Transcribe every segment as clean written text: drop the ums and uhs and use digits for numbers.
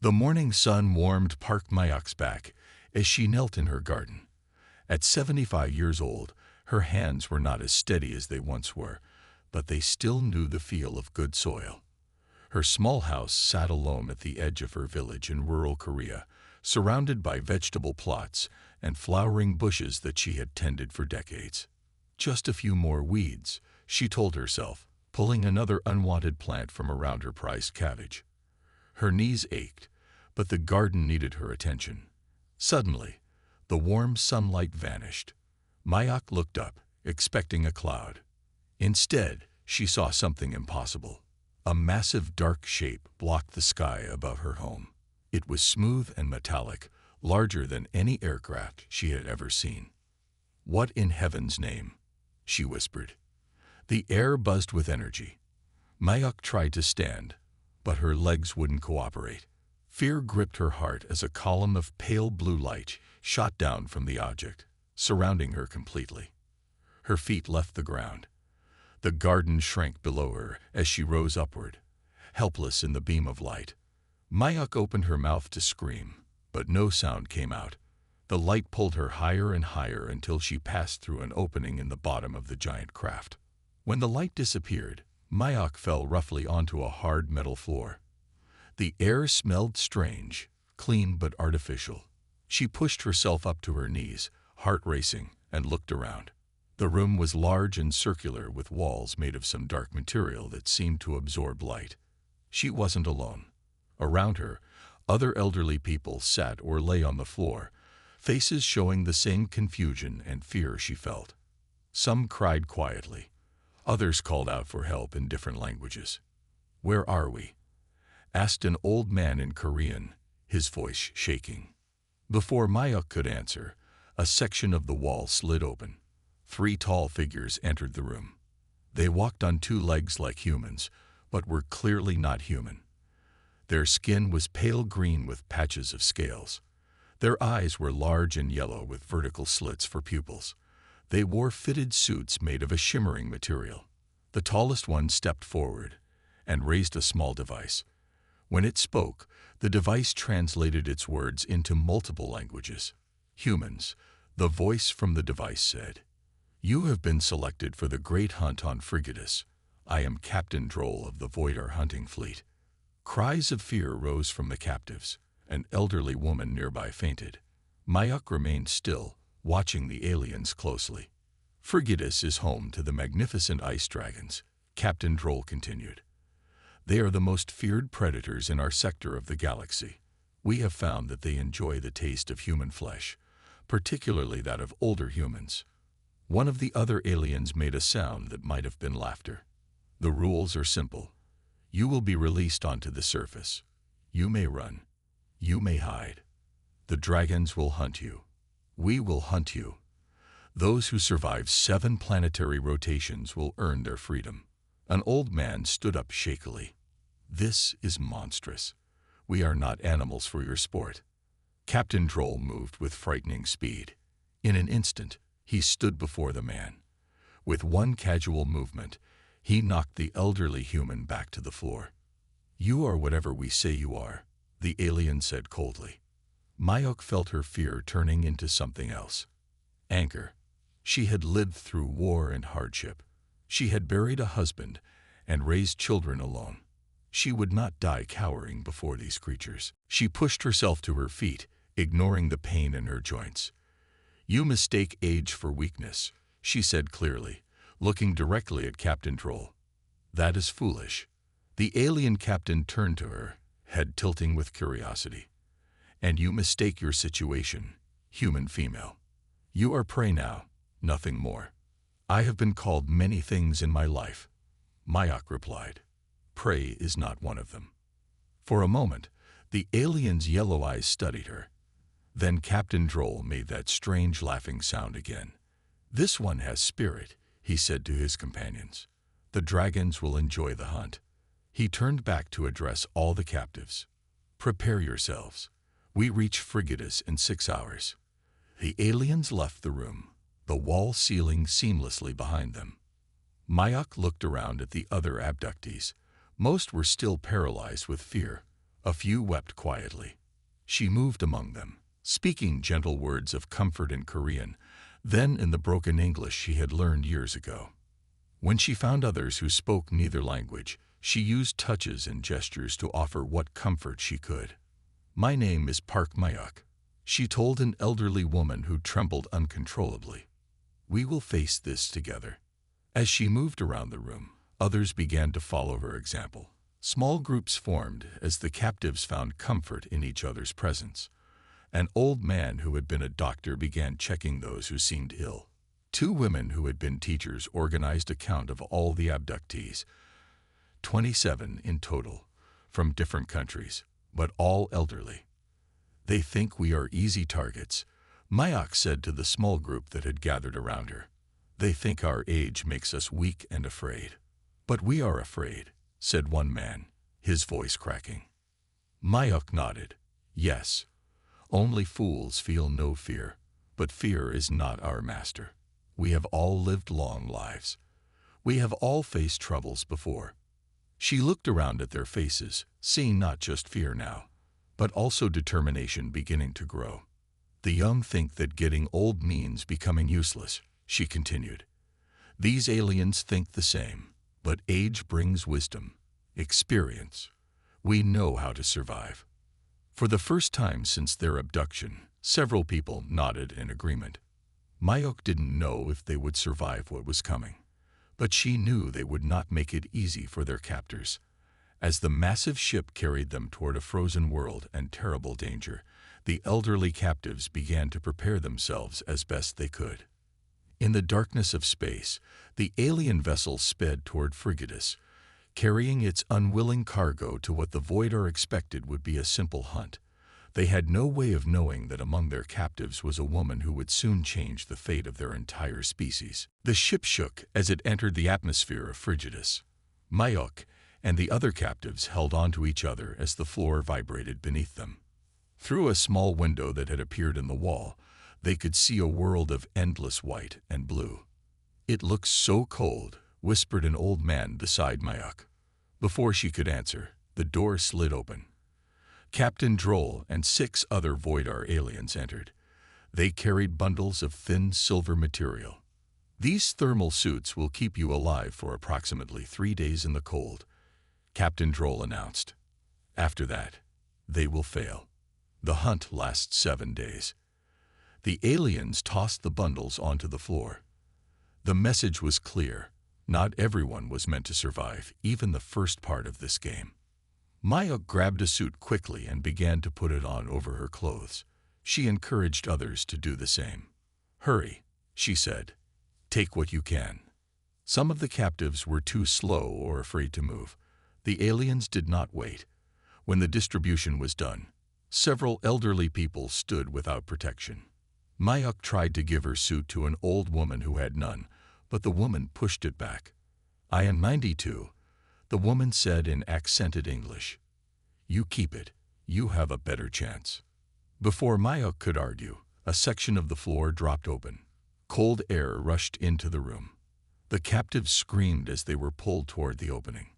The morning sun warmed Park Myok's back as she knelt in her garden. At 75 years old, her hands were not as steady as they once were, but they still knew the feel of good soil. Her small house sat alone at the edge of her village in rural Korea, surrounded by vegetable plots and flowering bushes that she had tended for decades. Just a few more weeds, she told herself, pulling another unwanted plant from around her prized cabbage. Her knees ached, but the garden needed her attention. Suddenly, the warm sunlight vanished. Myok looked up, expecting a cloud. Instead, she saw something impossible. A massive dark shape blocked the sky above her home. It was smooth and metallic, larger than any aircraft she had ever seen. "What in heaven's name?" she whispered. The air buzzed with energy. Myok tried to stand, but her legs wouldn't cooperate. Fear gripped her heart as a column of pale blue light shot down from the object, surrounding her completely. Her feet left the ground. The garden shrank below her as she rose upward, helpless in the beam of light. Myok opened her mouth to scream, but no sound came out. The light pulled her higher and higher until she passed through an opening in the bottom of the giant craft. When the light disappeared, Myok fell roughly onto a hard metal floor. The air smelled strange, clean but artificial. She pushed herself up to her knees, heart racing, and looked around. The room was large and circular with walls made of some dark material that seemed to absorb light. She wasn't alone. Around her, other elderly people sat or lay on the floor, faces showing the same confusion and fear she felt. Some cried quietly. Others called out for help in different languages. "Where are we?" asked an old man in Korean, his voice shaking. Before Myok could answer, a section of the wall slid open. 3 tall figures entered the room. They walked on 2 legs like humans, but were clearly not human. Their skin was pale green with patches of scales. Their eyes were large and yellow with vertical slits for pupils. They wore fitted suits made of a shimmering material. The tallest one stepped forward and raised a small device. When it spoke, the device translated its words into multiple languages. "Humans," the voice from the device said. "You have been selected for the great hunt on Frigidus. I am Captain Droll of the Voidar hunting fleet." Cries of fear rose from the captives. An elderly woman nearby fainted. Myok remained still, watching the aliens closely. "Frigidus is home to the magnificent ice dragons," Captain Droll continued. "They are the most feared predators in our sector of the galaxy. We have found that they enjoy the taste of human flesh, particularly that of older humans." One of the other aliens made a sound that might have been laughter. "The rules are simple. You will be released onto the surface. You may run. You may hide. The dragons will hunt you. We will hunt you. Those who survive 7 planetary rotations will earn their freedom." An old man stood up shakily. "This is monstrous. We are not animals for your sport." Captain Droll moved with frightening speed. In an instant, he stood before the man. With one casual movement, he knocked the elderly human back to the floor. "You are whatever we say you are," the alien said coldly. Myok felt her fear turning into something else. Anger. She had lived through war and hardship. She had buried a husband and raised children alone. She would not die cowering before these creatures. She pushed herself to her feet, ignoring the pain in her joints. "You mistake age for weakness," she said clearly, looking directly at Captain Droll. "That is foolish." The alien captain turned to her, head tilting with curiosity. "And you mistake your situation, human female. You are prey now, nothing more." "I have been called many things in my life," Myok replied. "Prey is not one of them." For a moment, the alien's yellow eyes studied her. Then Captain Droll made that strange laughing sound again. "This one has spirit," he said to his companions. "The dragons will enjoy the hunt." He turned back to address all the captives. "Prepare yourselves. We reach Frigidus in 6 hours." The aliens left the room, the wall sealing seamlessly behind them. Myok looked around at the other abductees. Most were still paralyzed with fear. A few wept quietly. She moved among them, speaking gentle words of comfort in Korean, then in the broken English she had learned years ago. When she found others who spoke neither language, she used touches and gestures to offer what comfort she could. "My name is Park Mayuk," she told an elderly woman who trembled uncontrollably. "We will face this together." As she moved around the room, others began to follow her example. Small groups formed as the captives found comfort in each other's presence. An old man who had been a doctor began checking those who seemed ill. Two women who had been teachers organized a count of all the abductees, 27 in total, from different countries, but all elderly. "They think we are easy targets," Mayok said to the small group that had gathered around her. "They think our age makes us weak and afraid." "But we are afraid," said one man, his voice cracking. Mayok nodded. "Yes, only fools feel no fear, but fear is not our master. We have all lived long lives. We have all faced troubles before." She looked around at their faces, seeing not just fear now, but also determination beginning to grow. "The young think that getting old means becoming useless," she continued. "These aliens think the same, but age brings wisdom, experience. We know how to survive." For the first time since their abduction, several people nodded in agreement. Mayok didn't know if they would survive what was coming, but she knew they would not make it easy for their captors. As the massive ship carried them toward a frozen world and terrible danger, the elderly captives began to prepare themselves as best they could. In the darkness of space, the alien vessel sped toward Frigidus, carrying its unwilling cargo to what the Voidar expected would be a simple hunt. They had no way of knowing that among their captives was a woman who would soon change the fate of their entire species. The ship shook as it entered the atmosphere of Frigidus. Mayok and the other captives held onto each other as the floor vibrated beneath them. Through a small window that had appeared in the wall, they could see a world of endless white and blue. "It looks so cold," whispered an old man beside Mayok. Before she could answer, the door slid open. Captain Droll and 6 other Voidar aliens entered. They carried bundles of thin silver material. "These thermal suits will keep you alive for approximately 3 days in the cold," Captain Droll announced. "After that, they will fail. The hunt lasts 7 days." The aliens tossed the bundles onto the floor. The message was clear. Not everyone was meant to survive, even the first part of this game. Mayok grabbed a suit quickly and began to put it on over her clothes. She encouraged others to do the same. "Hurry," she said. "Take what you can." Some of the captives were too slow or afraid to move. The aliens did not wait. When the distribution was done, several elderly people stood without protection. Mayok tried to give her suit to an old woman who had none, but the woman pushed it back. "I am 92, the woman said in accented English. "You keep it. You have a better chance." Before Mayok could argue, a section of the floor dropped open. Cold air rushed into the room. The captives screamed as they were pulled toward the opening.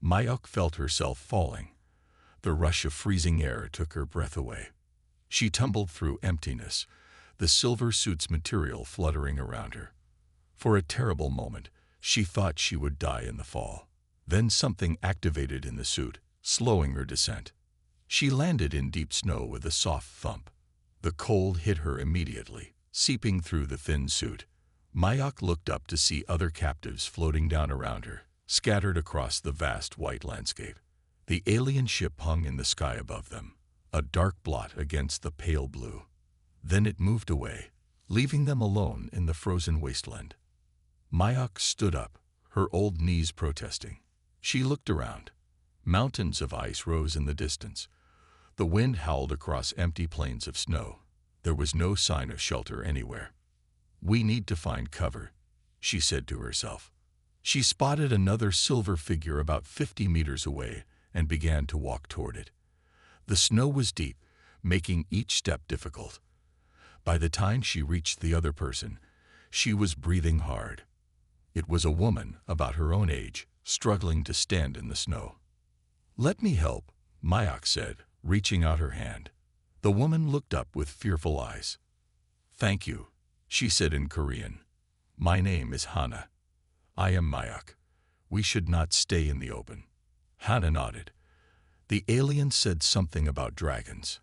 Mayok felt herself falling. The rush of freezing air took her breath away. She tumbled through emptiness, the silver suit's material fluttering around her. For a terrible moment, she thought she would die in the fall. Then something activated in the suit, slowing her descent. She landed in deep snow with a soft thump. The cold hit her immediately, seeping through the thin suit. Mayok looked up to see other captives floating down around her, scattered across the vast white landscape. The alien ship hung in the sky above them, a dark blot against the pale blue. Then it moved away, leaving them alone in the frozen wasteland. Mayok stood up, her old knees protesting. She looked around. Mountains of ice rose in the distance. The wind howled across empty plains of snow. There was no sign of shelter anywhere. "We need to find cover," she said to herself. She spotted another silver figure about 50 meters away and began to walk toward it. The snow was deep, making each step difficult. By the time she reached the other person, she was breathing hard. It was a woman about her own age, struggling to stand in the snow. "Let me help," Mayak said, reaching out her hand. The woman looked up with fearful eyes. "Thank you," she said in Korean. "My name is Hana. I am Mayak. We should not stay in the open." Hana nodded. The alien said something about dragons.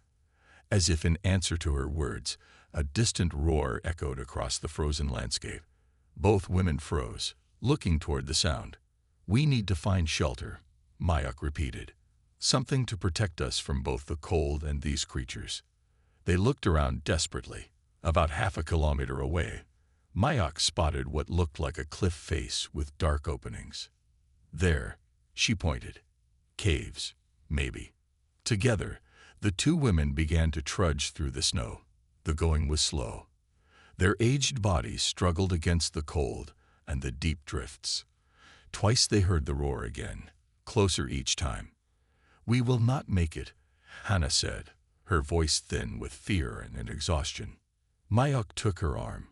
As if in answer to her words, a distant roar echoed across the frozen landscape. Both women froze, looking toward the sound. "We need to find shelter," Mayak repeated. "Something to protect us from both the cold and these creatures." They looked around desperately. About half a kilometer away, Mayak spotted what looked like a cliff face with dark openings. "There," she pointed. "Caves, maybe." Together, the two women began to trudge through the snow. The going was slow. Their aged bodies struggled against the cold and the deep drifts. Twice they heard the roar again, closer each time. "We will not make it," Hana said, her voice thin with fear and exhaustion. Mayak took her arm.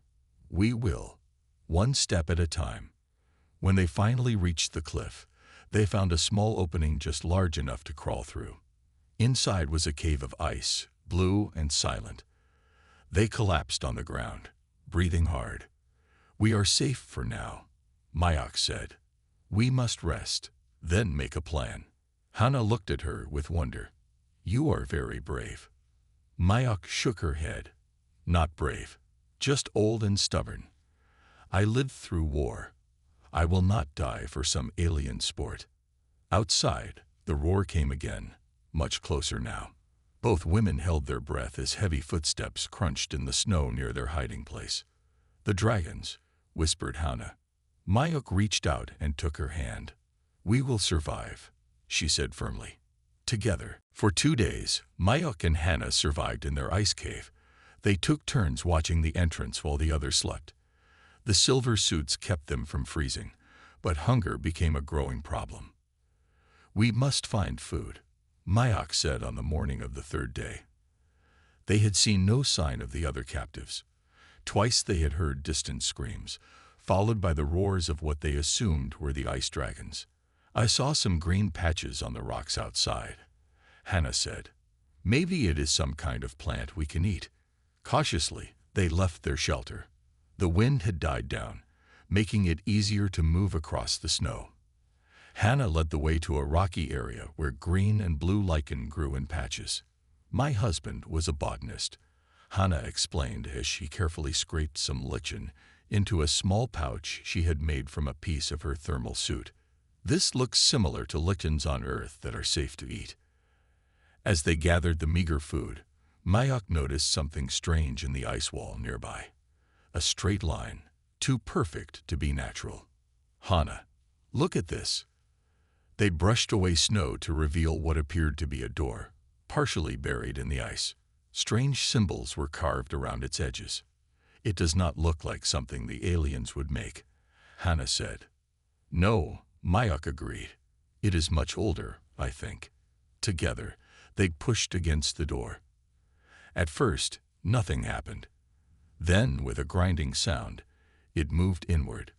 "We will, one step at a time." When they finally reached the cliff, they found a small opening just large enough to crawl through. Inside was a cave of ice, blue and silent. They collapsed on the ground, breathing hard. "We are safe for now," Mayak said. "We must rest, then make a plan." Hana looked at her with wonder. "You are very brave." Mayak shook her head. "Not brave, just old and stubborn. I lived through war. I will not die for some alien sport." Outside, the roar came again, much closer now. Both women held their breath as heavy footsteps crunched in the snow near their hiding place. "The dragons," whispered Hana. Mayak reached out and took her hand. "We will survive," she said firmly. Together, for 2 days, Mayak and Hana survived in their ice cave. They took turns watching the entrance while the others slept. The silver suits kept them from freezing, but hunger became a growing problem. "We must find food," Mayak said on the morning of the 3rd day. They had seen no sign of the other captives. Twice they had heard distant screams, followed by the roars of what they assumed were the ice dragons. "I saw some green patches on the rocks outside," Hana said. "Maybe it is some kind of plant we can eat." Cautiously, they left their shelter. The wind had died down, making it easier to move across the snow. Hana led the way to a rocky area where green and blue lichen grew in patches. "My husband was a botanist," Hana explained as she carefully scraped some lichen into a small pouch she had made from a piece of her thermal suit. "This looks similar to lichens on Earth that are safe to eat." As they gathered the meager food, Mayak noticed something strange in the ice wall nearby. A straight line, too perfect to be natural. "Hana, look at this." They brushed away snow to reveal what appeared to be a door, partially buried in the ice. Strange symbols were carved around its edges. "It does not look like something the aliens would make," Hana said. "No," Mayak agreed. "It is much older, I think." Together, they pushed against the door. At first, nothing happened. Then, with a grinding sound, it moved inward.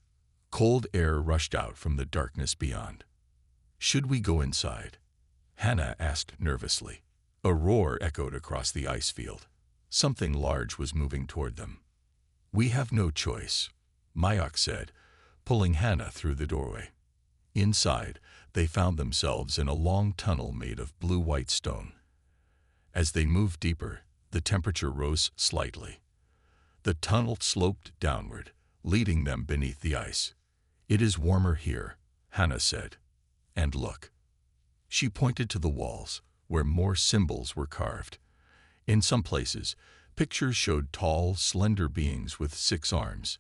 Cold air rushed out from the darkness beyond. "Should we go inside?" Hana asked nervously. A roar echoed across the ice field. Something large was moving toward them. "We have no choice," Mayak said, pulling Hana through the doorway. Inside, they found themselves in a long tunnel made of blue-white stone. As they moved deeper, the temperature rose slightly. The tunnel sloped downward, leading them beneath the ice. "It is warmer here," Hana said. "And look." She pointed to the walls, where more symbols were carved. In some places, pictures showed tall, slender beings with 6 arms.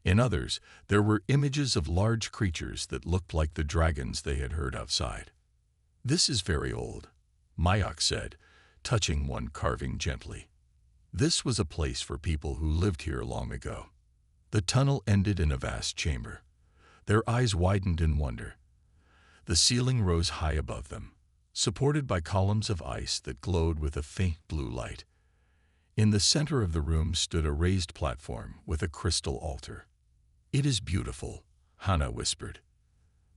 In others, there were images of large creatures that looked like the dragons they had heard outside. "This is very old," Mayak said, touching one carving gently. "This was a place for people who lived here long ago." The tunnel ended in a vast chamber. Their eyes widened in wonder. The ceiling rose high above them, supported by columns of ice that glowed with a faint blue light. In the center of the room stood a raised platform with a crystal altar. "It is beautiful," Hana whispered.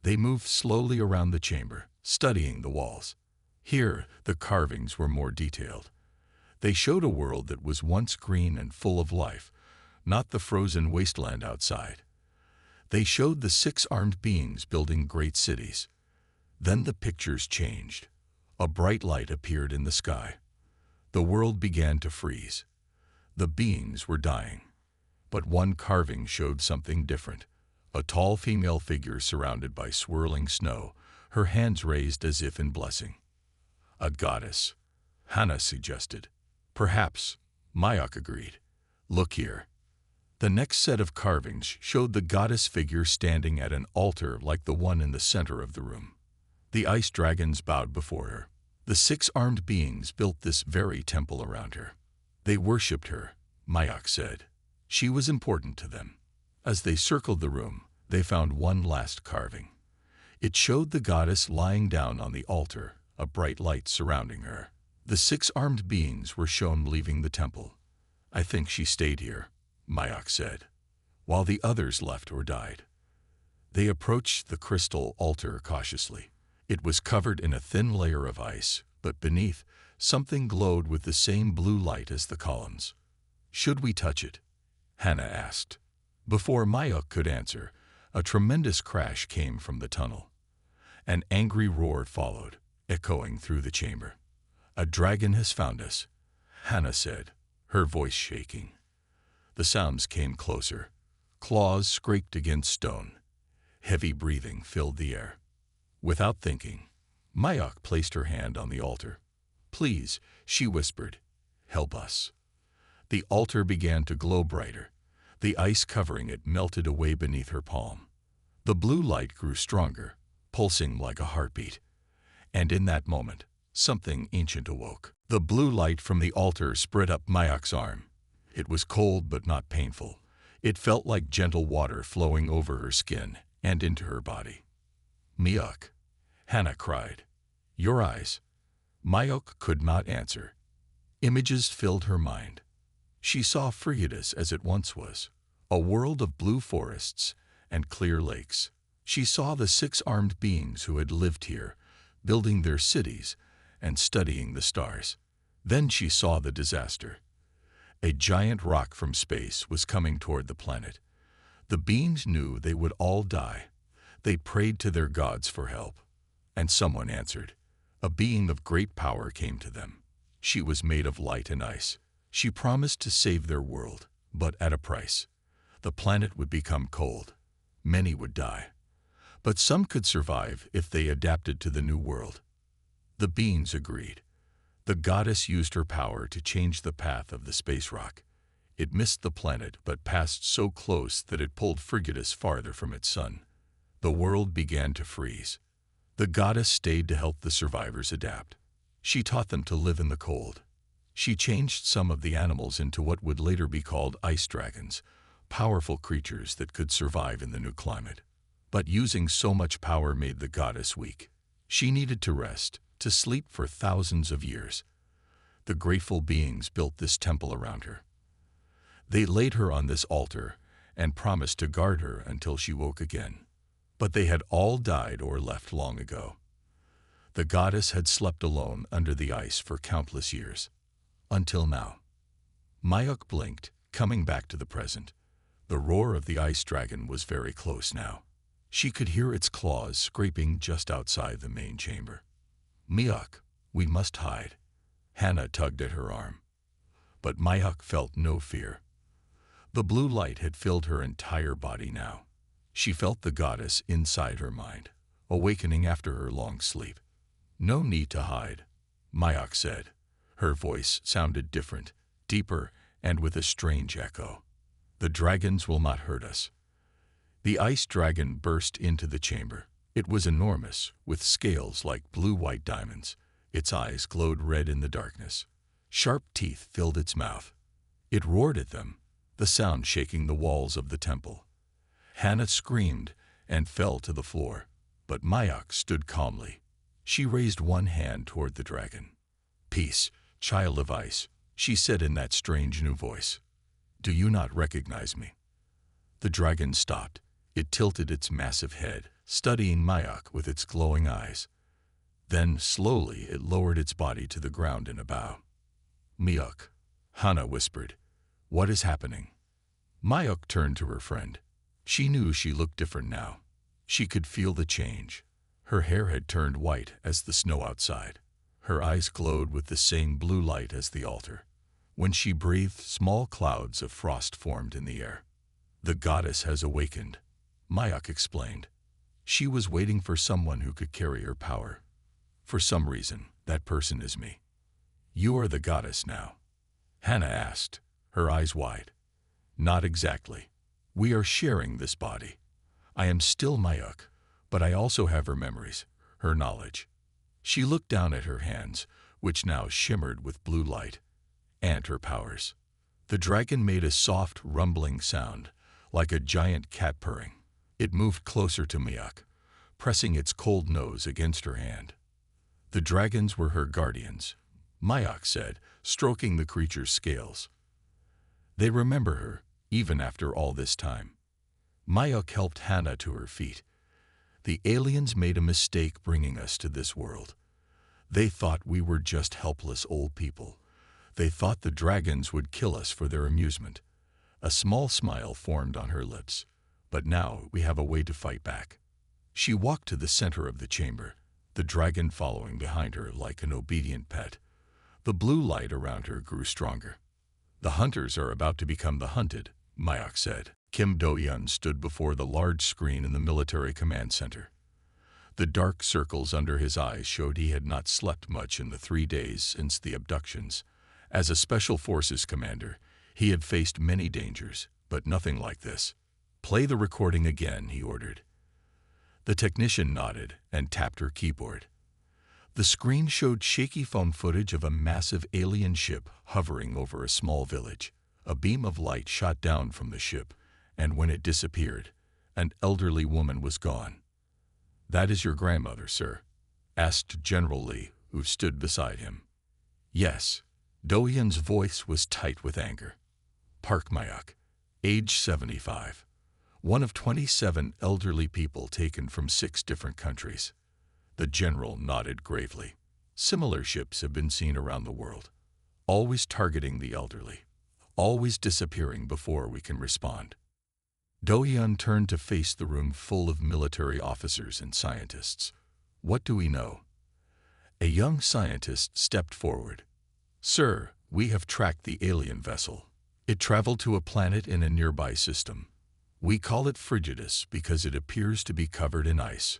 They moved slowly around the chamber, studying the walls. Here, the carvings were more detailed. They showed a world that was once green and full of life, not the frozen wasteland outside. They showed the six-armed beings building great cities. Then the pictures changed. A bright light appeared in the sky. The world began to freeze. The beings were dying. But one carving showed something different. A tall female figure surrounded by swirling snow, her hands raised as if in blessing. A goddess, Hannah suggested. Perhaps, Mayok agreed. Look here. The next set of carvings showed the goddess figure standing at an altar like the one in the center of the room. The ice dragons bowed before her. The six-armed beings built this very temple around her. They worshipped her, Mayok said. She was important to them. As they circled the room, they found one last carving. It showed the goddess lying down on the altar, a bright light surrounding her. The six-armed beings were shown leaving the temple. I think she stayed here, Mayok said, while the others left or died. They approached the crystal altar cautiously. It was covered in a thin layer of ice, but beneath, something glowed with the same blue light as the columns. Should we touch it? Hannah asked. Before Mayok could answer, a tremendous crash came from the tunnel. An angry roar followed, echoing through the chamber. A dragon has found us, Hannah said, her voice shaking. The sounds came closer. Claws scraped against stone. Heavy breathing filled the air. Without thinking, Mayok placed her hand on the altar. Please, she whispered, help us. The altar began to glow brighter. The ice covering it melted away beneath her palm. The blue light grew stronger, pulsing like a heartbeat. And in that moment, something ancient awoke. The blue light from the altar spread up Mayok's arm. It was cold but not painful. It felt like gentle water flowing over her skin and into her body. Mayok, Hannah cried. Your eyes. Mayok could not answer. Images filled her mind. She saw Frigidus as it once was, a world of blue forests and clear lakes. She saw the six-armed beings who had lived here, building their cities and studying the stars. Then she saw the disaster. A giant rock from space was coming toward the planet. The beings knew they would all die. They prayed to their gods for help. And someone answered. A being of great power came to them. She was made of light and ice. She promised to save their world, but at a price. The planet would become cold. Many would die. But some could survive if they adapted to the new world. The beings agreed. The goddess used her power to change the path of the space rock. It missed the planet but passed so close that it pulled Frigidus farther from its sun. The world began to freeze. The goddess stayed to help the survivors adapt. She taught them to live in the cold. She changed some of the animals into what would later be called ice dragons, powerful creatures that could survive in the new climate. But using so much power made the goddess weak. She needed to rest, to sleep for thousands of years. The grateful beings built this temple around her. They laid her on this altar and promised to guard her until she woke again. But they had all died or left long ago. The goddess had slept alone under the ice for countless years. Until now. Mayok blinked, coming back to the present. The roar of the ice dragon was very close now. She could hear its claws scraping just outside the main chamber. Mayok, we must hide. Hannah tugged at her arm. But Mayok felt no fear. The blue light had filled her entire body now. She felt the goddess inside her mind, awakening after her long sleep. No need to hide, Mayok said. Her voice sounded different, deeper, and with a strange echo. The dragons will not hurt us. The ice dragon burst into the chamber. It was enormous, with scales like blue-white diamonds. Its eyes glowed red in the darkness. Sharp teeth filled its mouth. It roared at them, the sound shaking the walls of the temple. Hannah screamed and fell to the floor, but Mayok stood calmly. She raised one hand toward the dragon. Peace, child of ice, she said in that strange new voice. Do you not recognize me? The dragon stopped. It tilted its massive head, studying Mayok with its glowing eyes. Then, slowly, it lowered its body to the ground in a bow. "Myuk," Hana whispered. "What is happening?" Myuk turned to her friend. She knew she looked different now. She could feel the change. Her hair had turned white as the snow outside. Her eyes glowed with the same blue light as the altar. When she breathed, small clouds of frost formed in the air. "The goddess has awakened," Myuk explained. "She was waiting for someone who could carry her power. For some reason, that person is me." "You are the goddess now?" Hana asked, her eyes wide. "Not exactly. We are sharing this body. I am still Myuk, but I also have her memories, her knowledge." She looked down at her hands, which now shimmered with blue light, and her powers. The dragon made a soft, rumbling sound, like a giant cat purring. It moved closer to Myuk, pressing its cold nose against her hand. "The dragons were her guardians," Myuk said, stroking the creature's scales. "They remember her, even after all this time." Myuk helped Hana to her feet. "The aliens made a mistake bringing us to this world. They thought we were just helpless old people. They thought the dragons would kill us for their amusement." A small smile formed on her lips. "But now we have a way to fight back." She walked to the center of the chamber, the dragon following behind her like an obedient pet. The blue light around her grew stronger. "The hunters are about to become the hunted," Myuk said. Kim Do-yeon stood before the large screen in the military command center. The dark circles under his eyes showed he had not slept much in the 3 days since the abductions. As a Special Forces commander, he had faced many dangers, but nothing like this. "Play the recording again," he ordered. The technician nodded and tapped her keyboard. The screen showed shaky phone footage of a massive alien ship hovering over a small village. A beam of light shot down from the ship, and when it disappeared, an elderly woman was gone. "That is your grandmother, sir?" asked General Lee, who stood beside him. "Yes." Do-yeon's voice was tight with anger. "Park Myuk, age 75. One of 27 elderly people taken from 6 different countries." The general nodded gravely. "Similar ships have been seen around the world, always targeting the elderly, always disappearing before we can respond." Do-yeon turned to face the room full of military officers and scientists. "What do we know?" A young scientist stepped forward. "Sir, we have tracked the alien vessel. It traveled to a planet in a nearby system. We call it Frigidus because it appears to be covered in ice."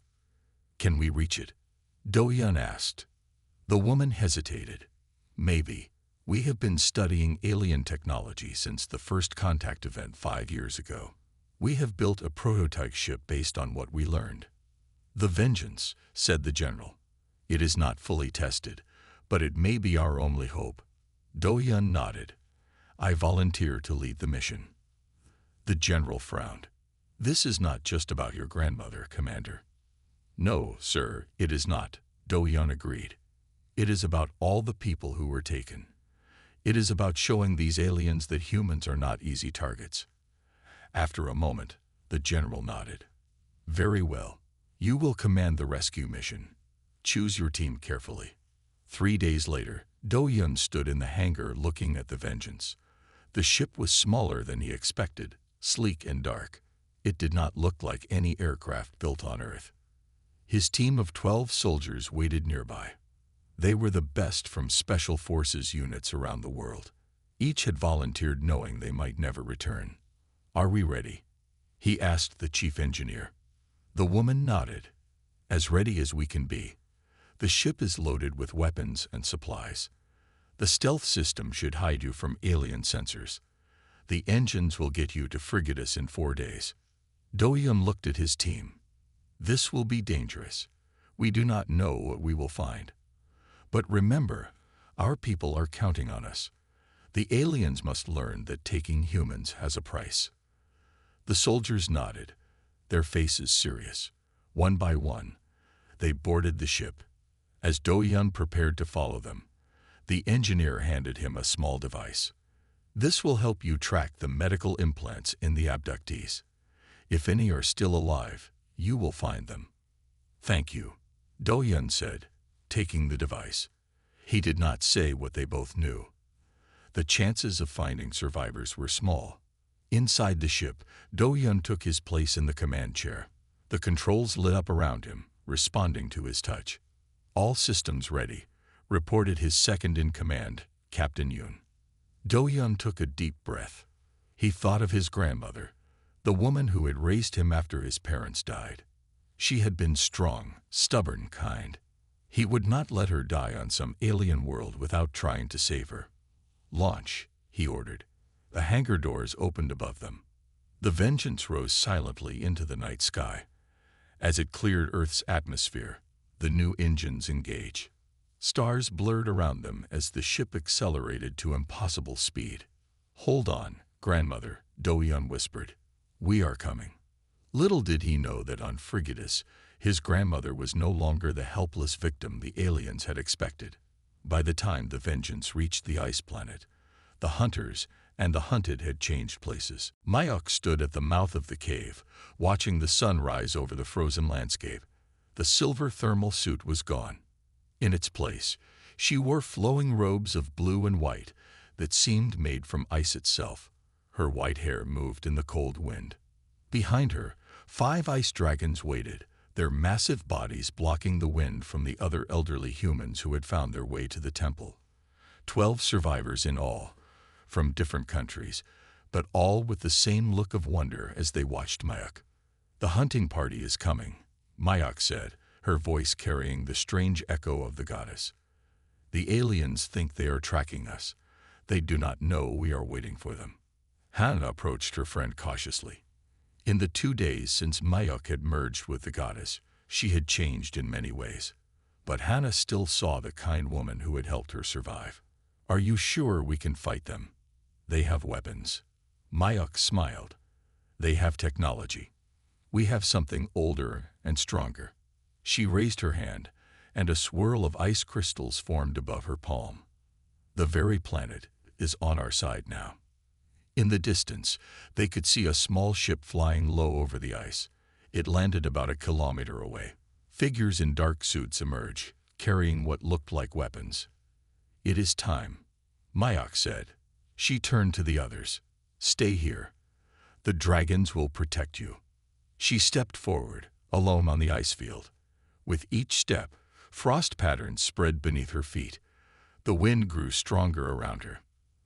"Can we reach it?" Do-yeon asked. The woman hesitated. "Maybe. We have been studying alien technology since the first contact event 5 years ago. We have built a prototype ship based on what we learned." "The Vengeance," said the general. "It is not fully tested, but it may be our only hope." Do-yeon nodded. "I volunteer to lead the mission." The general frowned. "This is not just about your grandmother, Commander." "No, sir, it is not," Do-yeon agreed. "It is about all the people who were taken. It is about showing these aliens that humans are not easy targets." After a moment, the general nodded. "Very well. You will command the rescue mission. Choose your team carefully." 3 days later, Do-yeon stood in the hangar looking at the Vengeance. The ship was smaller than he expected, sleek and dark. It did not look like any aircraft built on Earth. His team of 12 soldiers waited nearby. They were the best from special forces units around the world. Each had volunteered knowing they might never return. "Are we ready?" he asked the chief engineer. The woman nodded. "As ready as we can be. The ship is loaded with weapons and supplies. The stealth system should hide you from alien sensors. The engines will get you to Frigidus in 4 days." Do-yeon looked at his team. "This will be dangerous. We do not know what we will find. But remember, our people are counting on us. The aliens must learn that taking humans has a price." The soldiers nodded, their faces serious. One by one, they boarded the ship. As Do-yeon prepared to follow them, the engineer handed him a small device. "This will help you track the medical implants in the abductees. If any are still alive, you will find them." "Thank you," Do-yeon said. taking the device. He did not say what they both knew. The chances of finding survivors were small. Inside the ship, Do-hyun took his place in the command chair. The controls lit up around him, responding to his touch. "All systems ready," reported his second-in-command, Captain Yoon. Do-hyun took a deep breath. He thought of his grandmother, the woman who had raised him after his parents died. She had been strong, stubborn, kind. He would not let her die on some alien world without trying to save her. "Launch," he ordered. The hangar doors opened above them. The Vengeance rose silently into the night sky. As it cleared Earth's atmosphere, the new engines engaged. Stars blurred around them as the ship accelerated to impossible speed. "Hold on, grandmother," Do-hyun whispered. "We are coming." Little did he know that on Frigidas, his grandmother was no longer the helpless victim the aliens had expected. By the time the Vengeance reached the ice planet, the hunters and the hunted had changed places. Myok stood at the mouth of the cave, watching the sun rise over the frozen landscape. The silver thermal suit was gone. In its place, she wore flowing robes of blue and white that seemed made from ice itself. Her white hair moved in the cold wind. Behind her, 5 ice dragons waited, their massive bodies blocking the wind from the other elderly humans who had found their way to the temple. 12 survivors in all, from different countries, but all with the same look of wonder as they watched Myok. "The hunting party is coming," Myok said, her voice carrying the strange echo of the goddess. "The aliens think they are tracking us. They do not know we are waiting for them." Hannah approached her friend cautiously. In the 2 days since Myok had merged with the goddess, she had changed in many ways. But Hannah still saw the kind woman who had helped her survive. "Are you sure we can fight them? They have weapons." Myok smiled. "They have technology. We have something older and stronger." She raised her hand, and a swirl of ice crystals formed above her palm. "The very planet is on our side now." In the distance, they could see a small ship flying low over the ice. It landed about a kilometer away. Figures in dark suits emerged, carrying what looked like weapons. "It is time," Myok said. She turned to the others. "Stay here. The dragons will protect you." She stepped forward, alone on the ice field. With each step, frost patterns spread beneath her feet. The wind grew stronger around her.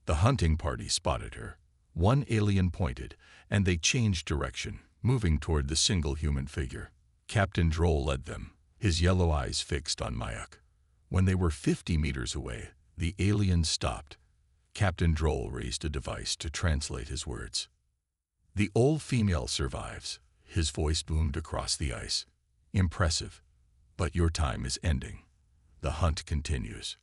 The hunting party spotted her. One alien pointed, and they changed direction, moving toward the single human figure. Captain Droll led them, his yellow eyes fixed on Myok. When they were 50 meters away, the aliens stopped. Captain Droll raised a device to translate his words. "The old female survives," his voice boomed across the ice. "Impressive. But your time is ending. The hunt continues."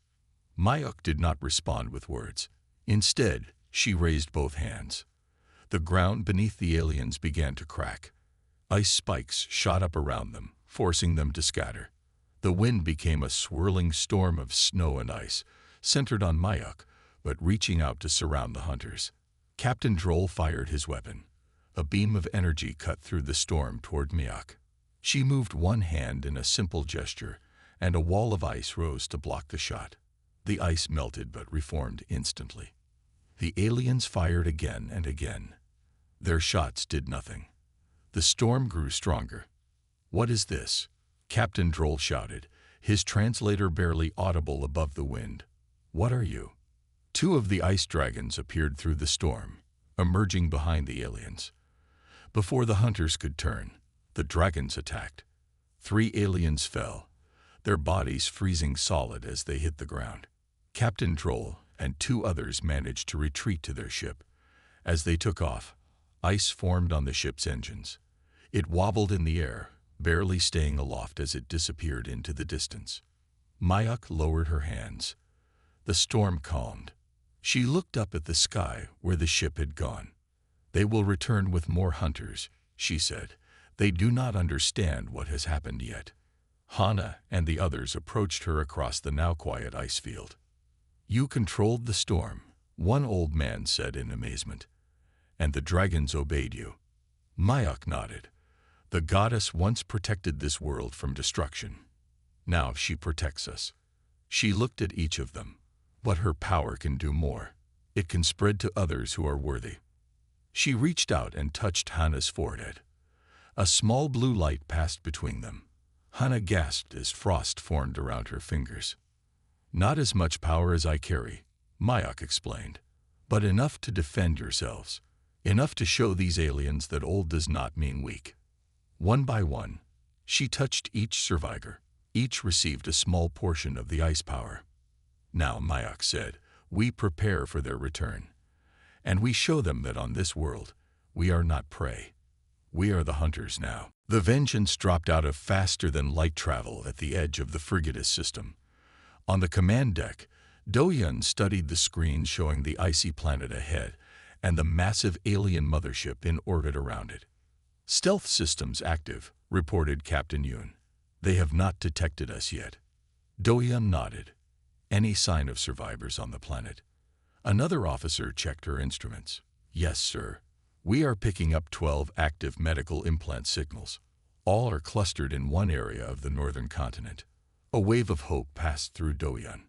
Myok did not respond with words. Instead, she raised both hands. The ground beneath the aliens began to crack. Ice spikes shot up around them, forcing them to scatter. The wind became a swirling storm of snow and ice, centered on Myok, but reaching out to surround the hunters. Captain Droll fired his weapon. A beam of energy cut through the storm toward Myok. She moved one hand in a simple gesture, and a wall of ice rose to block the shot. The ice melted but reformed instantly. The aliens fired again and again. Their shots did nothing. The storm grew stronger. "What is this?" Captain Droll shouted, his translator barely audible above the wind. "What are you?" 2 of the ice dragons appeared through the storm, emerging behind the aliens. Before the hunters could turn, the dragons attacked. 3 aliens fell, their bodies freezing solid as they hit the ground. Captain Droll and 2 others managed to retreat to their ship. As they took off, ice formed on the ship's engines. It wobbled in the air, barely staying aloft as it disappeared into the distance. Myok lowered her hands. The storm calmed. She looked up at the sky where the ship had gone. "They will return with more hunters," she said. "They do not understand what has happened yet." Hannah and the others approached her across the now quiet ice field. "You controlled the storm," one old man said in amazement. "And the dragons obeyed you." Myok nodded. "The goddess once protected this world from destruction. Now she protects us. She looked at each of them. But her power can do more. It can spread to others who are worthy. She reached out and touched Hannah's forehead. A small blue light passed between them. Hannah gasped as frost formed around her fingers. Not as much power as I carry, Mayok explained, but enough to defend yourselves. Enough to show these aliens that old does not mean weak. One by one, she touched each survivor. Each received a small portion of the ice power. Now, Mayok said, we prepare for their return. And we show them that on this world, we are not prey. We are the hunters now. The Vengeance dropped out of faster-than-light travel at the edge of the Frigatus system. On the command deck, Do-Yun studied the screen showing the icy planet ahead and the massive alien mothership in orbit around it. Stealth systems active, reported Captain Yoon. They have not detected us yet. Do-Yun nodded. Any sign of survivors on the planet? Another officer checked her instruments. Yes, sir. We are picking up 12 active medical implant signals. All are clustered in one area of the northern continent. A wave of hope passed through Do-Yun.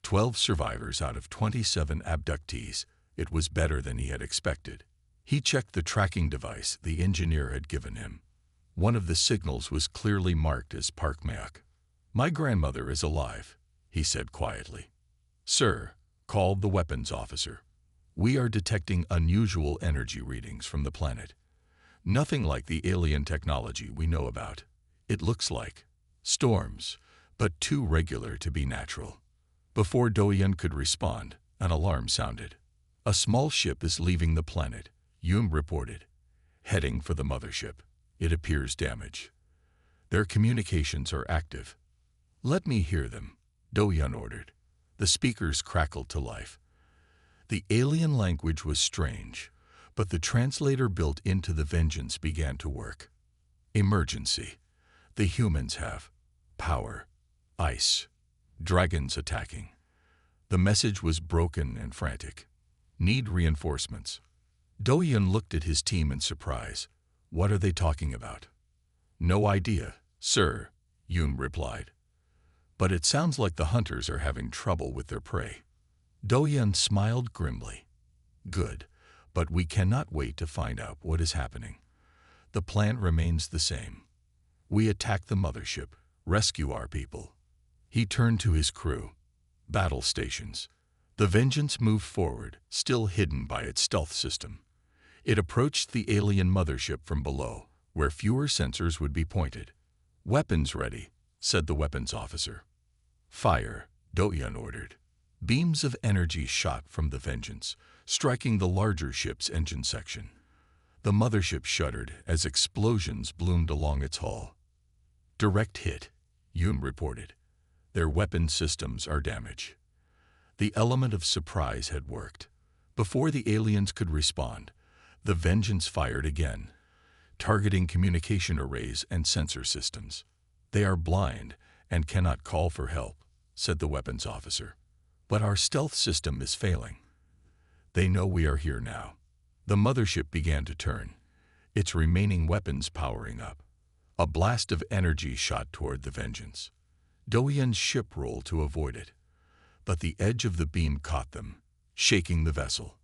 12 survivors out of 27 abductees. It was better than he had expected. He checked the tracking device the engineer had given him. One of the signals was clearly marked as Park Mayok. My grandmother is alive, he said quietly. Sir, called the weapons officer. We are detecting unusual energy readings from the planet. Nothing like the alien technology we know about. It looks like storms, but too regular to be natural. Before Do-Yun could respond, an alarm sounded. A small ship is leaving the planet, Yoon reported. Heading for the mothership. It appears damaged. Their communications are active. Let me hear them, Do-Yun ordered. The speakers crackled to life. The alien language was strange, but the translator built into the Vengeance began to work. Emergency. The humans have power. Ice. Dragons attacking. The message was broken and frantic. Need reinforcements. Do-Yun looked at his team in surprise. What are they talking about? No idea, sir, Yoon replied. But it sounds like the hunters are having trouble with their prey. Do-Yun smiled grimly. Good, but we cannot wait to find out what is happening. The plan remains the same. We attack the mothership, rescue our people. He turned to his crew. Battle stations. The Vengeance moved forward, still hidden by its stealth system. It approached the alien mothership from below, where fewer sensors would be pointed. Weapons ready, said the weapons officer. Fire, Do-Yun ordered. Beams of energy shot from the Vengeance, striking the larger ship's engine section. The mothership shuddered as explosions bloomed along its hull. Direct hit, Yoon reported. Their weapon systems are damaged. The element of surprise had worked. Before the aliens could respond, the Vengeance fired again, targeting communication arrays and sensor systems. They are blind and cannot call for help, said the weapons officer. But our stealth system is failing. They know we are here now. The mothership began to turn, its remaining weapons powering up. A blast of energy shot toward the Vengeance. Do-Yun's ship rolled to avoid it, but the edge of the beam caught them, shaking the vessel.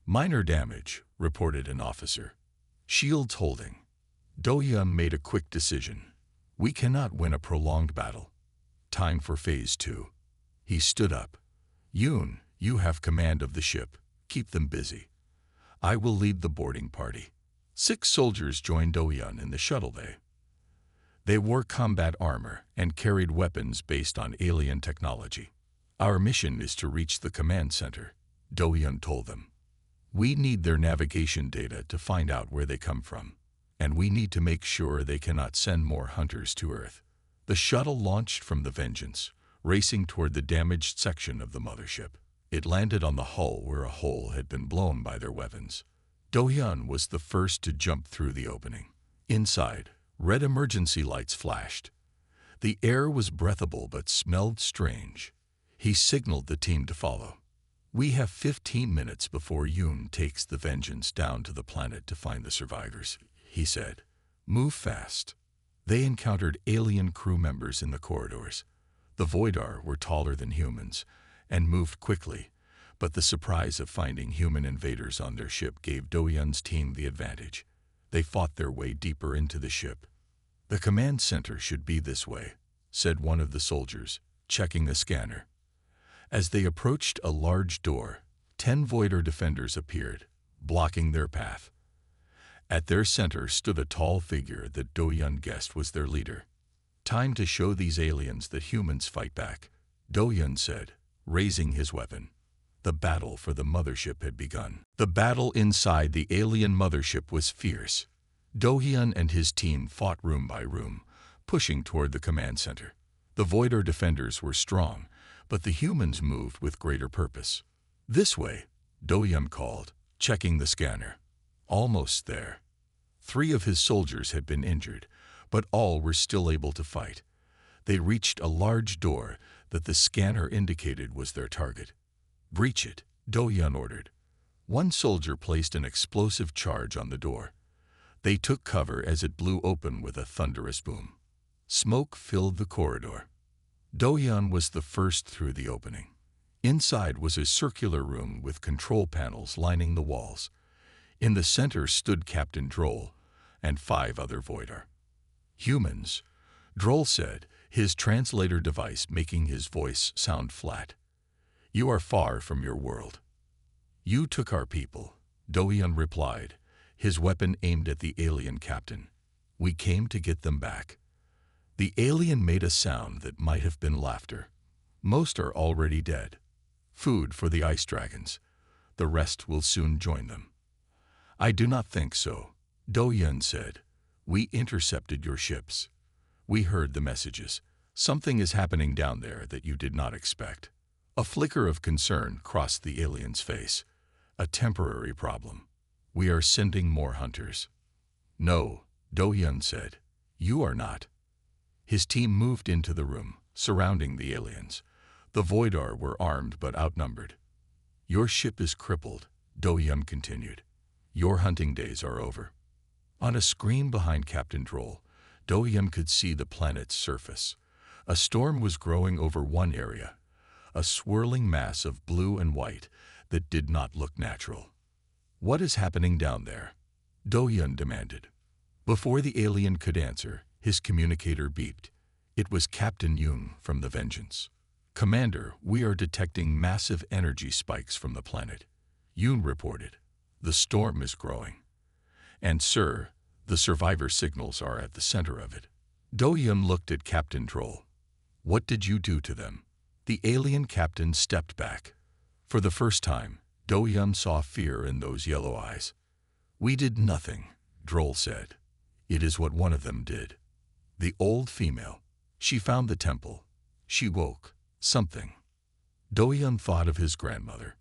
Minor damage, reported an officer. Shields holding. Do-Yun made a quick decision. We cannot win a prolonged battle. Time for Phase 2. He stood up. Yoon, you have command of the ship. Keep them busy. I will lead the boarding party. 6 soldiers joined Do-Yun in the shuttle bay. They wore combat armor and carried weapons based on alien technology. Our mission is to reach the command center, Do-Yun told them. We need their navigation data to find out where they come from, and we need to make sure they cannot send more hunters to Earth. The shuttle launched from the Vengeance, racing toward the damaged section of the mothership. It landed on the hull where a hole had been blown by their weapons. Do-Yun was the first to jump through the opening. Inside, red emergency lights flashed. The air was breathable but smelled strange. He signaled the team to follow. We have 15 minutes before Yoon takes the Vengeance down to the planet to find the survivors, he said. Move fast. They encountered alien crew members in the corridors. The Voidar were taller than humans and moved quickly, but the surprise of finding human invaders on their ship gave Do-Yun's team the advantage. They fought their way deeper into the ship. "The command center should be this way," said one of the soldiers, checking the scanner. As they approached a large door, 10 Voidar defenders appeared, blocking their path. At their center stood a tall figure that Do-Yun guessed was their leader. "Time to show these aliens that humans fight back," Do-Yun said, raising his weapon. The battle for the mothership had begun. The battle inside the alien mothership was fierce. Do-Hyun and his team fought room by room, pushing toward the command center. The Voidar defenders were strong, but the humans moved with greater purpose. "This way," Do-Hyun called, checking the scanner. Almost there. 3 of his soldiers had been injured, but all were still able to fight. They reached a large door that the scanner indicated was their target. "Breach it," Do-Hyun ordered. One soldier placed an explosive charge on the door. They took cover as it blew open with a thunderous boom. Smoke filled the corridor. Do-Hyun was the first through the opening. Inside was a circular room with control panels lining the walls. In the center stood Captain Droll and 5 other Voidar. "Humans," Droll said, his translator device making his voice sound flat. "You are far from your world." "You took our people," Do-Hyun replied, his weapon aimed at the alien captain. "We came to get them back." The alien made a sound that might have been laughter. "Most are already dead. Food for the ice dragons. The rest will soon join them." "I do not think so," Do-Hyun said. "We intercepted your ships. We heard the messages. Something is happening down there that you did not expect." A flicker of concern crossed the alien's face. "A temporary problem. We are sending more hunters." "No," Do-Hyun said. "You are not." His team moved into the room, surrounding the aliens. The Voidar were armed but outnumbered. "Your ship is crippled," Do-Hyun continued. "Your hunting days are over." On a screen behind Captain Droll, Do-Hyun could see the planet's surface. A storm was growing over one area, a swirling mass of blue and white that did not look natural. "What is happening down there?" Do-Hyun demanded. Before the alien could answer, his communicator beeped. It was Captain Yoon from the Vengeance. "Commander, we are detecting massive energy spikes from the planet," Yoon reported. "The storm is growing. And sir, the survivor signals are at the center of it." Do-Hyun looked at Captain Droll. "What did you do to them?" The alien captain stepped back. For the first time, Do-Hyun saw fear in those yellow eyes. "We did nothing," Droll said. "It is what one of them did. The old female. She found the temple. She woke something." Do-Hyun thought of his grandmother.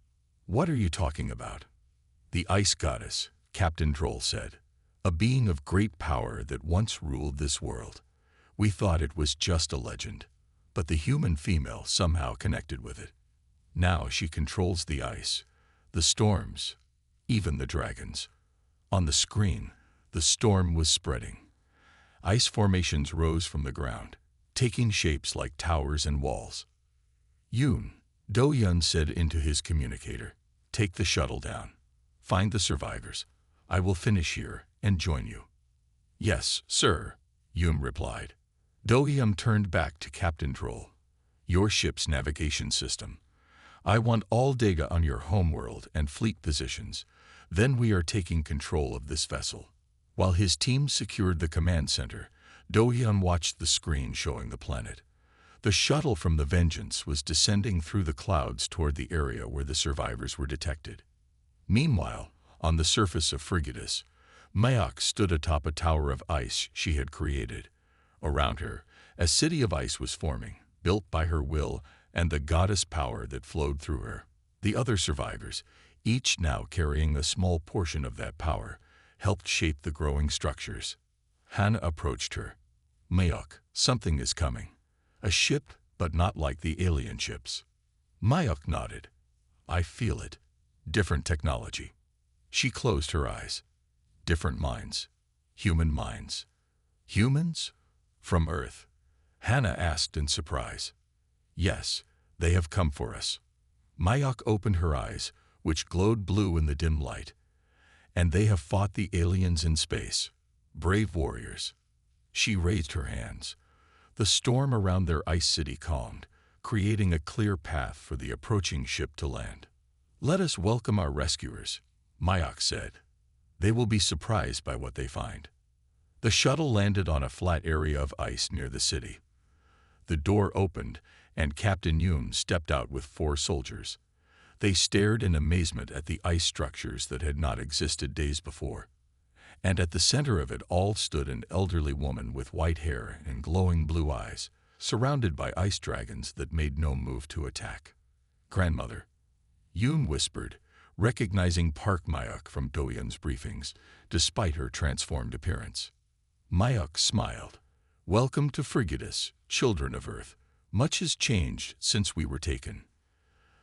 "What are you talking about?" "The ice goddess," Captain Droll said. "A being of great power that once ruled this world. We thought it was just a legend, but the human female somehow connected with it. Now she controls the ice, the storms, even the dragons." On the screen, the storm was spreading. Ice formations rose from the ground, taking shapes like towers and walls. "Yoon," Do-Hyun said into his communicator, "take the shuttle down. Find the survivors. I will finish here and join you." "Yes, sir," Yoon replied. Do-Hyun turned back to Captain Droll. "Your ship's navigation system. I want all data on your homeworld and fleet positions. Then we are taking control of this vessel." While his team secured the command center, Do-Hyun watched the screen showing the planet. The shuttle from the Vengeance was descending through the clouds toward the area where the survivors were detected. Meanwhile, on the surface of Frigidus, Mayak stood atop a tower of ice she had created. Around her, a city of ice was forming, built by her will and the goddess power that flowed through her. The other survivors, each now carrying a small portion of that power, helped shape the growing structures. Hannah approached her. "Mayok, something is coming. A ship, but not like the alien ships." Mayok nodded. "I feel it. Different technology." She closed her eyes. "Different minds. Human minds." "Humans? From Earth?" Hannah asked in surprise. Yes, they have come for us. Mayok opened her eyes, which glowed blue in the dim light. And they have fought the aliens in space. Brave warriors. She raised her hands. The storm around their ice city calmed, creating a clear path for the approaching ship to land. Let us welcome our rescuers, Mayok said. They will be surprised by what they find. The shuttle landed on a flat area of ice near the city. The door opened, and Captain Yoon stepped out with 4 soldiers. They stared in amazement at the ice structures that had not existed days before. And at the center of it all stood an elderly woman with white hair and glowing blue eyes, surrounded by ice dragons that made no move to attack. Grandmother, Yoon whispered, recognizing Park Mayok from Do-Hyun's briefings, despite her transformed appearance. Mayok smiled. Welcome to Frigidus, children of Earth. Much has changed since we were taken.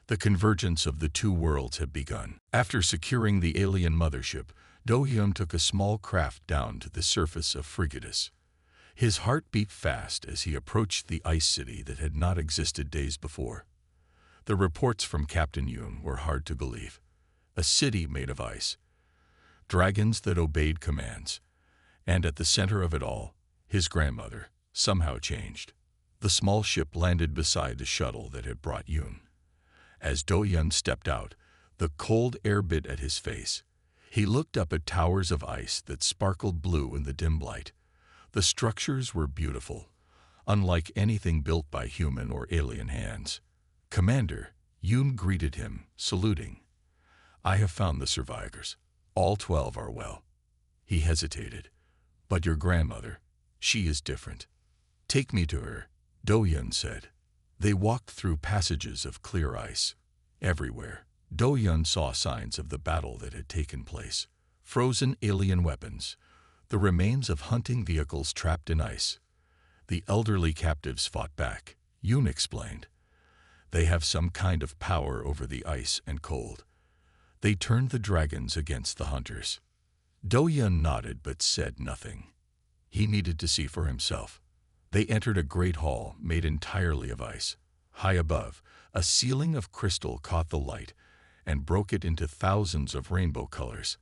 The convergence of the 2 worlds had begun. After securing the alien mothership, Do-Hyun took a small craft down to the surface of Frigidus. His heart beat fast as he approached the ice city that had not existed days before. The reports from Captain Yoon were hard to believe. A city made of ice. Dragons that obeyed commands. And at the center of it all, his grandmother, somehow changed. The small ship landed beside the shuttle that had brought Yoon. As Do-Hyun stepped out, the cold air bit at his face. He looked up at towers of ice that sparkled blue in the dim light. The structures were beautiful, unlike anything built by human or alien hands. Commander, Yoon greeted him, saluting. I have found the survivors. All 12 are well. He hesitated. But your grandmother, she is different. Take me to her, Do-Hyun said. They walked through passages of clear ice. Everywhere, Do-Hyun saw signs of the battle that had taken place. Frozen alien weapons, the remains of hunting vehicles trapped in ice. The elderly captives fought back, Yoon explained. They have some kind of power over the ice and cold. They turned the dragons against the hunters. Do-Hyun nodded but said nothing. He needed to see for himself. They entered a great hall made entirely of ice. High above, a ceiling of crystal caught the light and broke it into thousands of rainbow colors.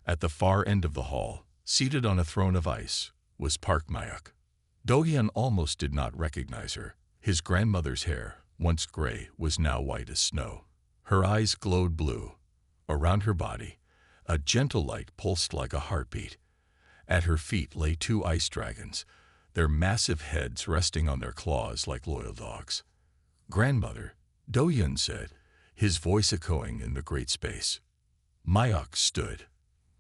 At the far end of the hall, seated on a throne of ice, was Park Mayok. Do-Hyun almost did not recognize her. His grandmother's hair, once gray, was now white as snow. Her eyes glowed blue. Around her body, a gentle light pulsed like a heartbeat. At her feet lay 2 ice dragons, their massive heads resting on their claws like loyal dogs. Grandmother, Do-Hyun said, his voice echoing in the great space. Mayok stood.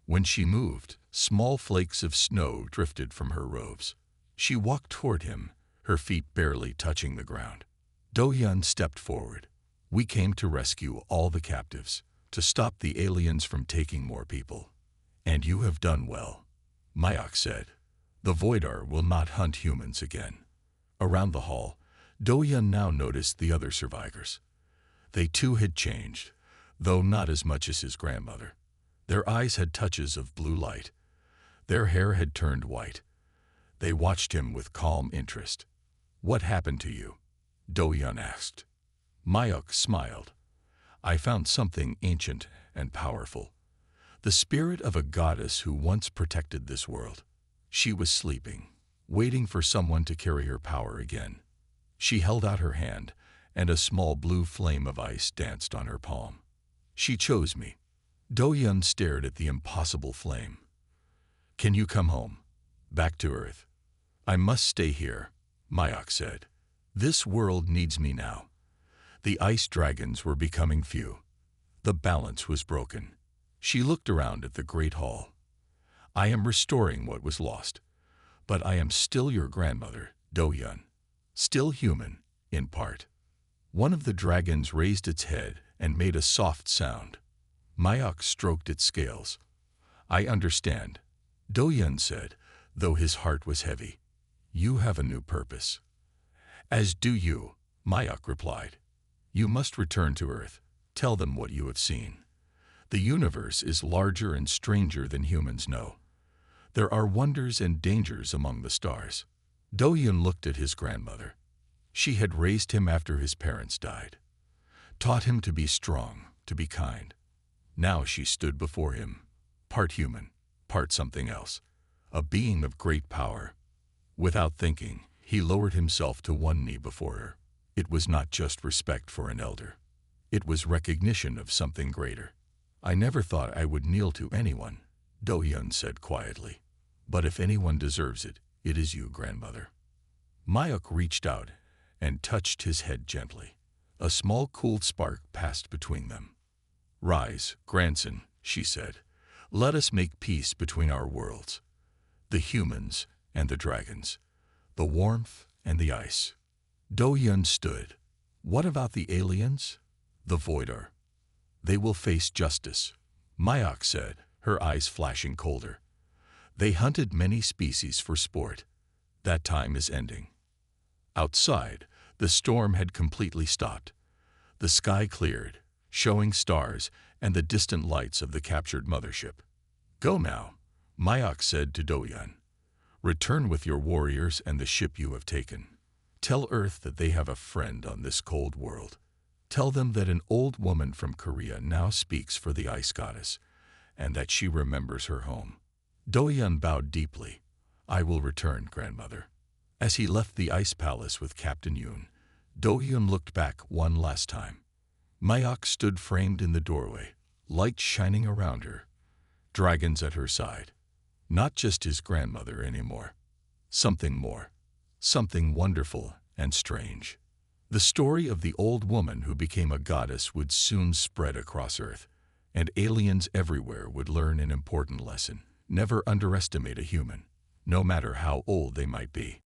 When she moved, small flakes of snow drifted from her robes. She walked toward him, her feet barely touching the ground. Do-Hyun stepped forward. We came to rescue all the captives, to stop the aliens from taking more people. And you have done well, Mayok said. The Voidar will not hunt humans again. Around the hall, Do-Hyun now noticed the other survivors. They too had changed, though not as much as his grandmother. Their eyes had touches of blue light. Their hair had turned white. They watched him with calm interest. What happened to you? Do-Hyun asked. Mayok smiled. I found something ancient and powerful. The spirit of a goddess who once protected this world. She was sleeping, waiting for someone to carry her power again. She held out her hand, and a small blue flame of ice danced on her palm. She chose me. Do-Hyun stared at the impossible flame. Can you come home? Back to Earth? I must stay here, Mayok said. This world needs me now. The ice dragons were becoming few. The balance was broken. She looked around at the great hall. I am restoring what was lost. But I am still your grandmother, Do-Hyun. Still human, in part. One of the dragons raised its head and made a soft sound. Mayok stroked its scales. I understand, Do-Hyun said, though his heart was heavy. You have a new purpose. As do you, Mayok replied. You must return to Earth. Tell them what you have seen. The universe is larger and stranger than humans know. There are wonders and dangers among the stars. Do-Hyun looked at his grandmother. She had raised him after his parents died, taught him to be strong, to be kind. Now she stood before him, part human, part something else, a being of great power. Without thinking, he lowered himself to one knee before her. It was not just respect for an elder. It was recognition of something greater. "I never thought I would kneel to anyone," Do-hyun said quietly. "But if anyone deserves it, it is you, grandmother." Mayok reached out and touched his head gently. A small cool spark passed between them. "Rise, grandson," she said. "Let us make peace between our worlds, the humans and the dragons, the warmth and the ice." Do-hyun stood. "What about the aliens? The Voidar? They will face justice," Mayok said, her eyes flashing colder. "They hunted many species for sport. That time is ending." Outside, the storm had completely stopped. The sky cleared, showing stars and the distant lights of the captured mothership. "Go now," Mayok said to Do-hyun. "Return with your warriors and the ship you have taken. Tell Earth that they have a friend on this cold world. Tell them that an old woman from Korea now speaks for the ice goddess, and that she remembers her home." Do-hyun bowed deeply. "I will return, grandmother." As he left the ice palace with Captain Yoon, Do-hyun looked back one last time. Mayok stood framed in the doorway, light shining around her, dragons at her side. Not just his grandmother anymore. Something more. Something wonderful and strange. The story of the old woman who became a goddess would soon spread across Earth, and aliens everywhere would learn an important lesson. Never underestimate a human, no matter how old they might be.